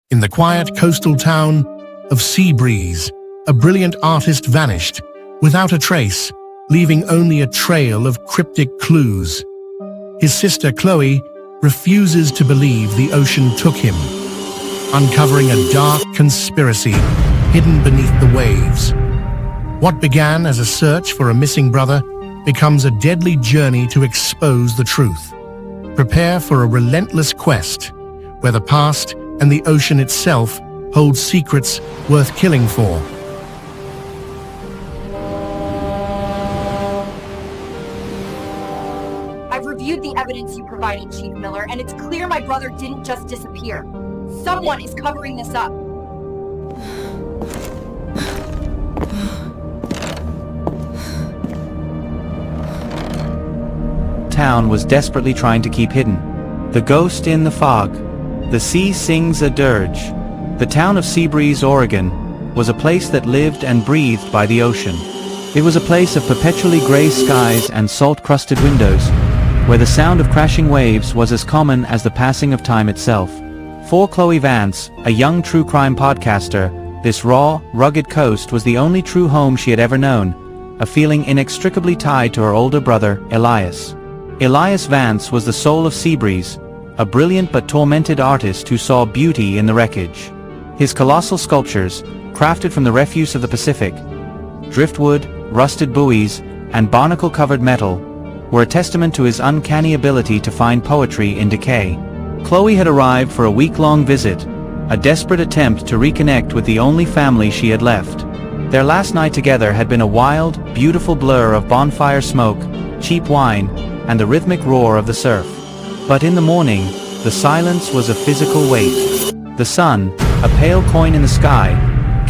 In the quiet coastal town of Seabreeze, a brilliant artist vanished, without a trace, leaving only a trail of cryptic clues. His sister Chloe refuses to believe the ocean took him, uncovering a dark conspiracy hidden beneath the waves. What began as a search for a missing brother becomes a deadly journey to expose the truth. Prepare for a relentless quest, where the past and the ocean itself hold secrets worth killing for. I've reviewed the evidence you provided, Chief Miller, and it's clear my brother didn't just disappear. Someone is covering this up. Town was desperately trying to keep hidden. The ghost in the fog. The sea sings a dirge. The town of Seabreeze, Oregon, was a place that lived and breathed by the ocean. It was a place of perpetually gray skies and salt-crusted windows, where the sound of crashing waves was as common as the passing of time itself. For Chloe Vance, a young true crime podcaster, this raw, rugged coast was the only true home she had ever known, a feeling inextricably tied to her older brother, Elias. Elias Vance was the soul of Seabreeze, a brilliant but tormented artist who saw beauty in the wreckage. His colossal sculptures, crafted from the refuse of the Pacific, driftwood, rusted buoys, and barnacle-covered metal, were a testament to his uncanny ability to find poetry in decay. Chloe had arrived for a week-long visit, a desperate attempt to reconnect with the only family she had left. Their last night together had been a wild, beautiful blur of bonfire smoke, cheap wine, and the rhythmic roar of the surf. But in the morning, the silence was a physical weight. The sun, a pale coin in the sky,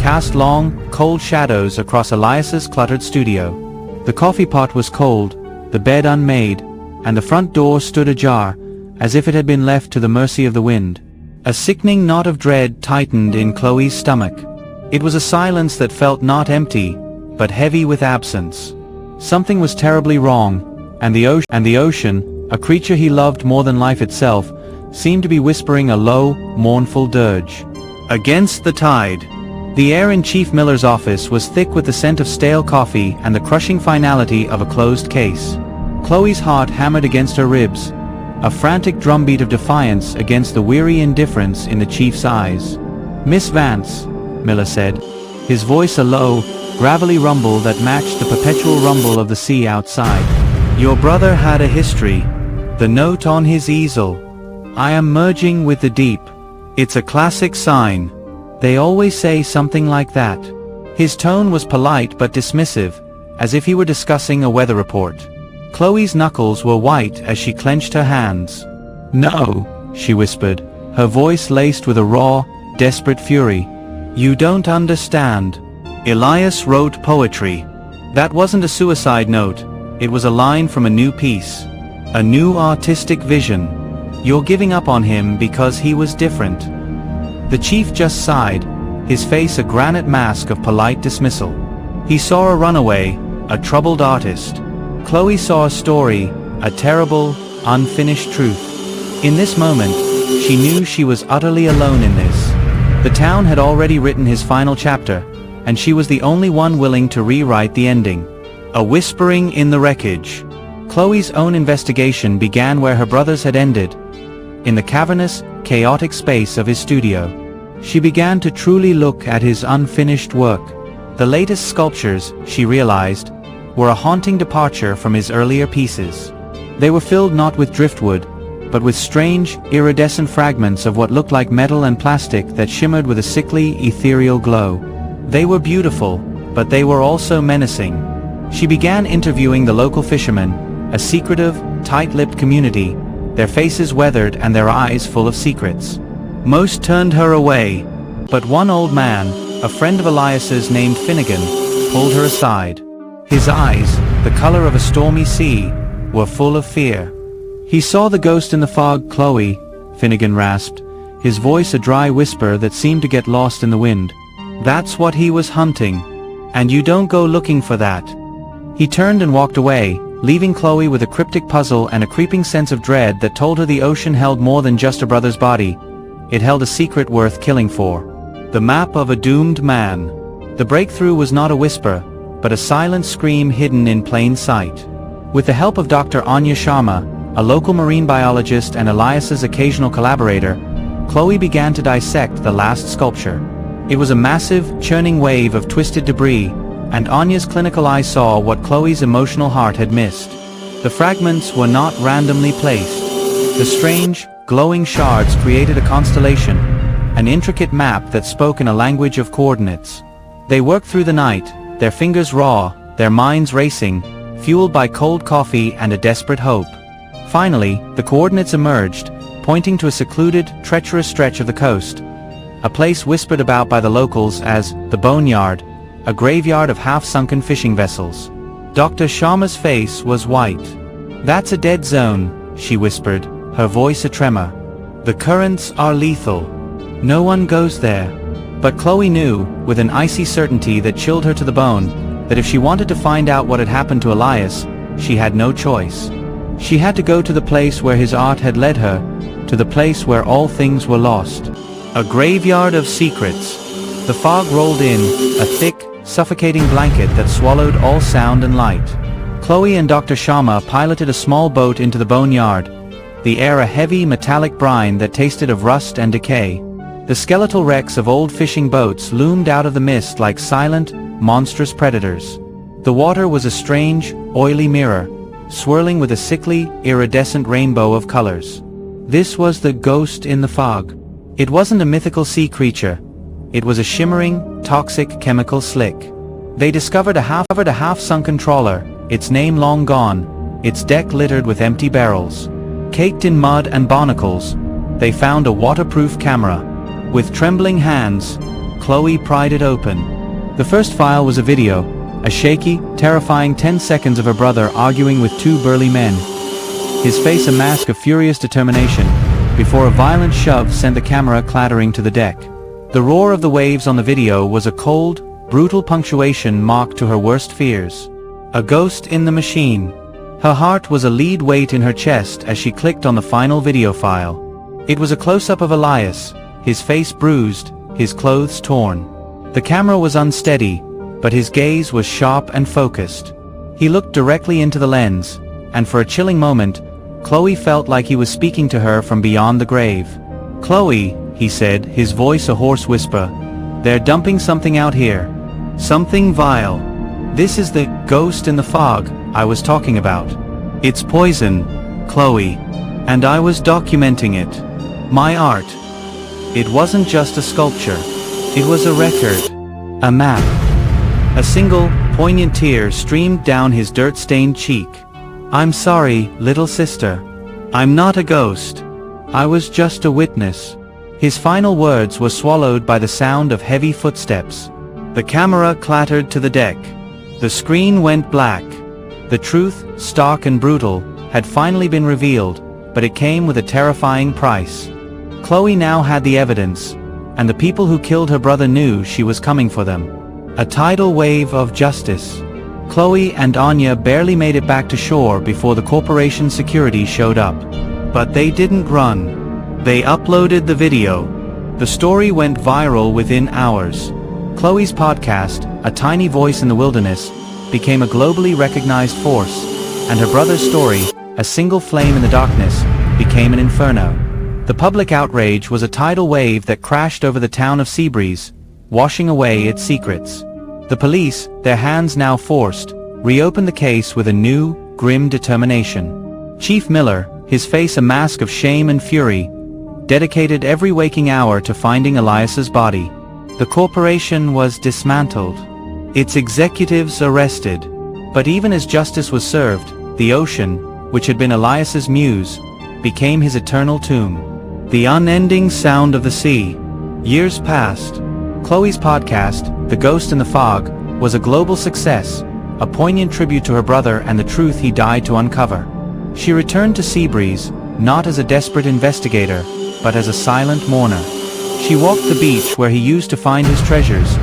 cast long, cold shadows across Elias's cluttered studio. The coffee pot was cold, the bed unmade, and the front door stood ajar, as if it had been left to the mercy of the wind. A sickening knot of dread tightened in Chloe's stomach. It was a silence that felt not empty, but heavy with absence. Something was terribly wrong, and the ocean, a creature he loved more than life itself, seemed to be whispering a low, mournful dirge. Against the tide. The air in Chief Miller's office was thick with the scent of stale coffee and the crushing finality of a closed case. Chloe's heart hammered against her ribs, a frantic drumbeat of defiance against the weary indifference in the chief's eyes. "Miss Vance," Miller said, his voice a low, gravelly rumble that matched the perpetual rumble of the sea outside. "Your brother had a history. The note on his easel. I am merging with the deep. It's a classic sign. They always say something like that." His tone was polite but dismissive, as if he were discussing a weather report. Chloe's knuckles were white as she clenched her hands. "No," she whispered, her voice laced with a raw, desperate fury. "You don't understand. Elias wrote poetry. That wasn't a suicide note. It was a line from a new piece. A new artistic vision. You're giving up on him because he was different." The chief just sighed, his face a granite mask of polite dismissal. He saw a runaway, a troubled artist. Chloe saw a story, a terrible, unfinished truth. In this moment, she knew she was utterly alone in this. The town had already written his final chapter, and she was the only one willing to rewrite the ending. A whispering in the wreckage. Chloe's own investigation began where her brother's had ended, in the cavernous, chaotic space of his studio. She began to truly look at his unfinished work. The latest sculptures, she realized, were a haunting departure from his earlier pieces. They were filled not with driftwood, but with strange, iridescent fragments of what looked like metal and plastic that shimmered with a sickly, ethereal glow. They were beautiful, but they were also menacing. She began interviewing the local fishermen, a secretive, tight-lipped community, their faces weathered and their eyes full of secrets. Most turned her away, but one old man, a friend of Elias's named Finnegan, pulled her aside. His eyes, the color of a stormy sea, were full of fear. "He saw the ghost in the fog, Chloe," Finnegan rasped, his voice a dry whisper that seemed to get lost in the wind. "That's what he was hunting. And you don't go looking for that." He turned and walked away, leaving Chloe with a cryptic puzzle and a creeping sense of dread that told her the ocean held more than just a brother's body. it held a secret worth killing for. The map of a doomed man. The breakthrough was not a whisper, but a silent scream hidden in plain sight. With the help of Dr. Anya Sharma, a local marine biologist and Elias's occasional collaborator, Chloe began to dissect the last sculpture. It was a massive, churning wave of twisted debris, and Anya's clinical eye saw what Chloe's emotional heart had missed. The fragments were not randomly placed. The strange, glowing shards created a constellation, an intricate map that spoke in a language of coordinates. They worked through the night, their fingers raw, their minds racing, fueled by cold coffee and a desperate hope. Finally, the coordinates emerged, pointing to a secluded, treacherous stretch of the coast, a place whispered about by the locals as the Boneyard, a graveyard of half-sunken fishing vessels. Dr. Sharma's face was white. "That's a dead zone," she whispered, her voice a tremor. "The currents are lethal. No one goes there." But Chloe knew, with an icy certainty that chilled her to the bone, that if she wanted to find out what had happened to Elias, she had no choice. She had to go to the place where his art had led her, to the place where all things were lost. A graveyard of secrets. The fog rolled in, a thick, suffocating blanket that swallowed all sound and light. Chloe and Dr. Sharma piloted a small boat into the boneyard, the air a heavy, metallic brine that tasted of rust and decay. The skeletal wrecks of old fishing boats loomed out of the mist like silent, monstrous predators. The water was a strange, oily mirror, swirling with a sickly, iridescent rainbow of colors. This was the ghost in the fog. It wasn't a mythical sea creature. It was a shimmering, toxic chemical slick. They discovered a half-sunken trawler, its name long gone, its deck littered with empty barrels. Caked in mud and barnacles, they found a waterproof camera. With trembling hands, Chloe pried it open. The first file was a video, a shaky, terrifying 10 seconds of her brother arguing with two burly men, his face a mask of furious determination, before a violent shove sent the camera clattering to the deck. The roar of the waves on the video was a cold, brutal punctuation marked to her worst fears. A ghost in the machine. Her heart was a lead weight in her chest as she clicked on the final video file. It was a close-up of Elias, his face bruised, his clothes torn. The camera was unsteady, but his gaze was sharp and focused. He looked directly into the lens, and for a chilling moment, Chloe felt like he was speaking to her from beyond the grave. "Chloe," he said, his voice a hoarse whisper, "they're dumping something out here. Something vile. This is the ghost in the fog I was talking about. It's poison, Chloe. And I was documenting it. My art. It wasn't just a sculpture. It was a record. A map." A single, poignant tear streamed down his dirt-stained cheek. "I'm sorry, little sister. I'm not a ghost. I was just a witness." His final words were swallowed by the sound of heavy footsteps. The camera clattered to the deck. The screen went black. The truth, stark and brutal, had finally been revealed, but it came with a terrifying price. Chloe now had the evidence, and the people who killed her brother knew she was coming for them. A tidal wave of justice. Chloe and Anya barely made it back to shore before the corporation's security showed up. But they didn't run. They uploaded the video. The story went viral within hours. Chloe's podcast, A Tiny Voice in the Wilderness, became a globally recognized force, and her brother's story, A Single Flame in the Darkness, became an inferno. The public outrage was a tidal wave that crashed over the town of Seabreeze, washing away its secrets. The police, their hands now forced, reopened the case with a new, grim determination. Chief Miller, his face a mask of shame and fury, dedicated every waking hour to finding Elias's body. The corporation was dismantled, its executives arrested. But even as justice was served, the ocean, which had been Elias's muse, became his eternal tomb. The unending sound of the sea. Years passed. Chloe's podcast, The Ghost in the Fog, was a global success, a poignant tribute to her brother and the truth he died to uncover. She returned to Seabreeze, not as a desperate investigator, but as a silent mourner. She walked the beach where he used to find his treasures,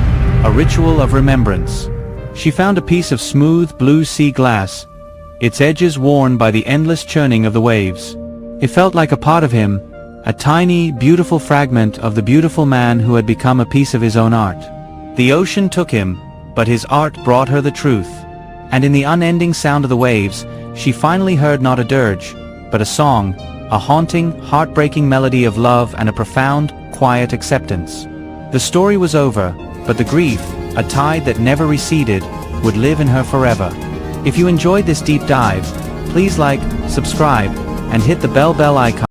a ritual of remembrance. She found a piece of smooth blue sea glass, its edges worn by the endless churning of the waves. It felt like a part of him, a tiny, beautiful fragment of the beautiful man who had become a piece of his own art. The ocean took him, but his art brought her the truth. And in the unending sound of the waves, she finally heard not a dirge, but a song, a haunting, heartbreaking melody of love and a profound, quiet acceptance. The story was over, but the grief, a tide that never receded, would live in her forever. If you enjoyed this deep dive, please like, subscribe, and hit the bell icon.